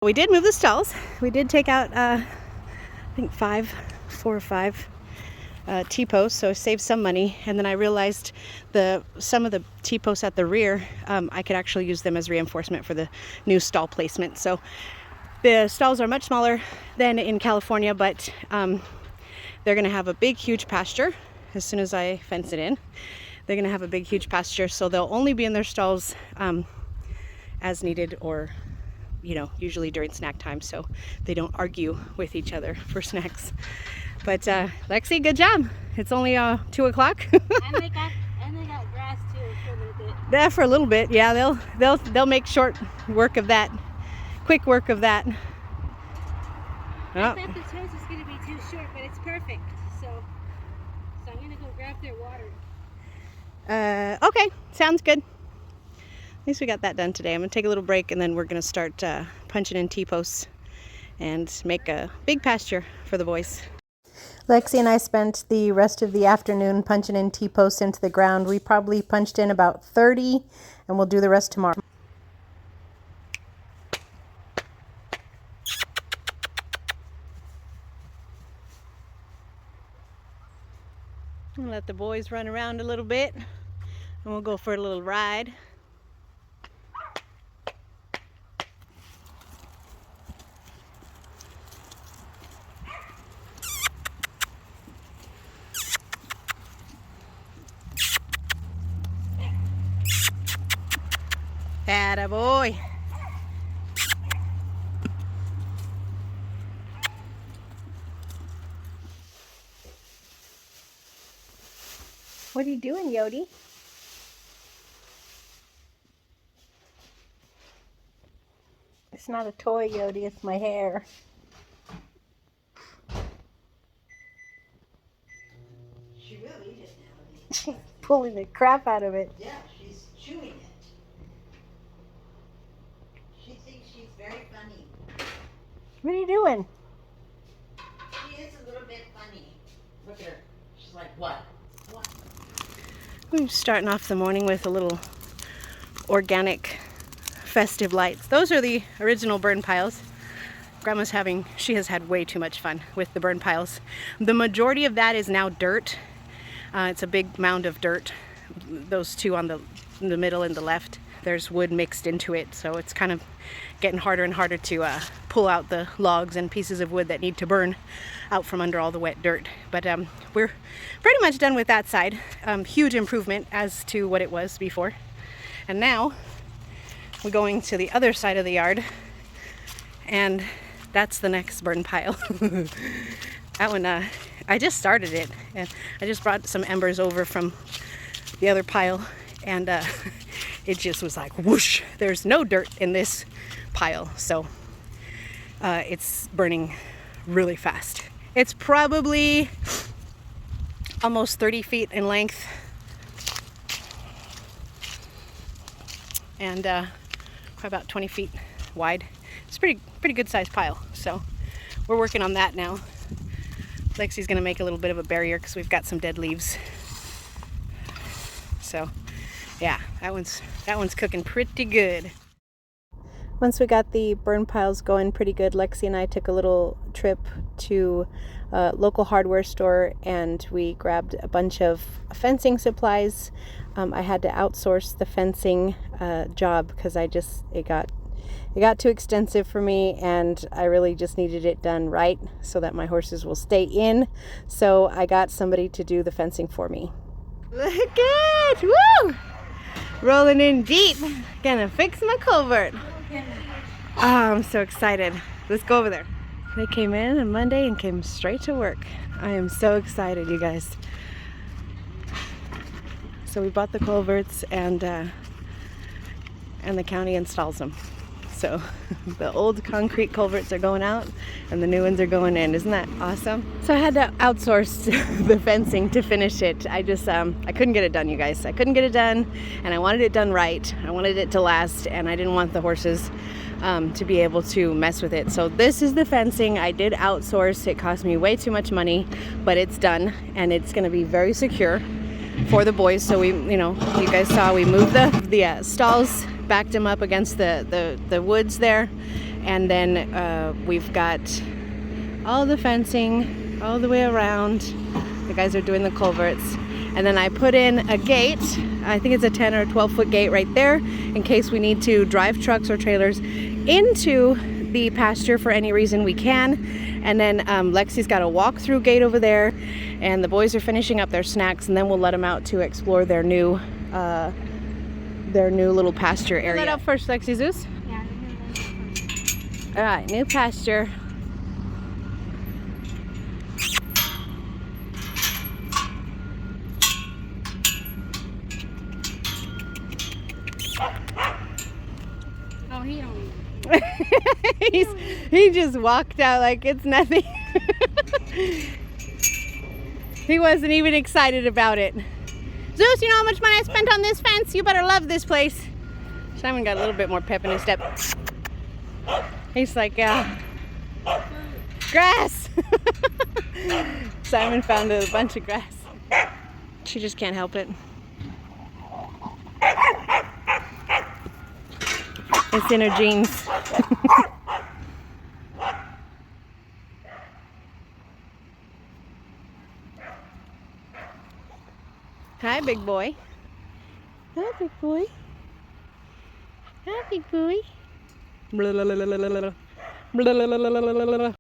We did move the stalls. We did take out, I think 4 or 5 T-posts, so saved some money. And then I realized some of the T-posts at the rear, I could actually use them as reinforcement for the new stall placement. So the stalls are much smaller than in California, but they're going to have a big, huge pasture as soon as I fence it in. They're going to have a big, huge pasture, so they'll only be in their stalls as needed, or usually during snack time, so they don't argue with each other for snacks. But Lexi, good job. It's only 2 o'clock. and they got grass too for a little bit. Yeah, for a little bit. Yeah, they'll make short work of that, quick work of that. I thought the toast was gonna be too short, but it's perfect. So I'm gonna go grab their water. Okay, sounds good. At least we got that done today. I'm gonna take a little break, and then we're gonna start punching in T-posts and make a big pasture for the boys. Lexi and I spent the rest of the afternoon punching in T-posts into the ground. We probably punched in about 30, and we'll do the rest tomorrow. I'll let the boys run around a little bit, and we'll go for a little ride. Attaboy. What are you doing, Yodi? It's not a toy, Yodi, it's my hair. She will eat it now. She's pulling the crap out of it. Yeah, she's chewing it. She thinks she's very funny. What are you doing? She is a little bit funny. Look at her. She's like, what? What? We're starting off the morning with a little organic festive lights. Those are the original burn piles. She has had way too much fun with the burn piles. The majority of that is now dirt. It's a big mound of dirt. Those two in the middle and the left, there's wood mixed into it, so it's kind of getting harder and harder to pull out the logs and pieces of wood that need to burn out from under all the wet dirt. But we're pretty much done with that side. Huge improvement as to what it was before. And now we're going to the other side of the yard, and that's the next burn pile. That one, I just started it, and I just brought some embers over from the other pile, and it just was like whoosh. There's no dirt in this pile, so it's burning really fast. It's probably almost 30 feet in length, and probably about 20 feet wide. It's a pretty good sized pile, so we're working on that now. Lexi's gonna make a little bit of a barrier because we've got some dead leaves. So yeah, that one's cooking pretty good. Once we got the burn piles going pretty good, Lexi and I took a little trip to a local hardware store, and we grabbed a bunch of fencing supplies. I had to outsource the fencing job because it got too extensive for me, and I really just needed it done right so that my horses will stay in. So I got somebody to do the fencing for me. Look at it! Woo! Rolling in deep. Gonna fix my culvert. Oh, I'm so excited. Let's go over there. They came in on Monday and came straight to work. I am so excited, you guys. So we bought the culverts, and the county installs them. So the old concrete culverts are going out and the new ones are going in. Isn't that awesome? So I had to outsource the fencing to finish it. I couldn't get it done, you guys. I couldn't get it done, and I wanted it done right. I wanted it to last, and I didn't want the horses to be able to mess with it. So this is the fencing I did outsource. It cost me way too much money, but it's done, and it's going to be very secure for the boys. So you guys saw we moved the stalls, backed them up against the woods there, And then we've got all the fencing all the way around. The guys are doing the culverts. And then I put in a gate. I think it's a 10 or 12 foot gate right there in case we need to drive trucks or trailers into the pasture for any reason we can. And then Lexi's got a walk-through gate over there, and the boys are finishing up their snacks, and then we'll let them out to explore their new little pasture area. Let out first, Lexi Zeus. Yeah, I'm gonna let it first. All right, new pasture. Oh, he don't. He just walked out like it's nothing. He wasn't even excited about it. Zeus, you know how much money I spent on this fence? You better love this place. Simon got a little bit more pep in his step. He's like, yeah, grass. Simon found a bunch of grass. She just can't help it. It's in her jeans. Hi, big boy. Hi, big boy. Hi, big boy. Blah, blah, blah, blah, blah, blah. Blah, blah, blah, blah, blah, blah.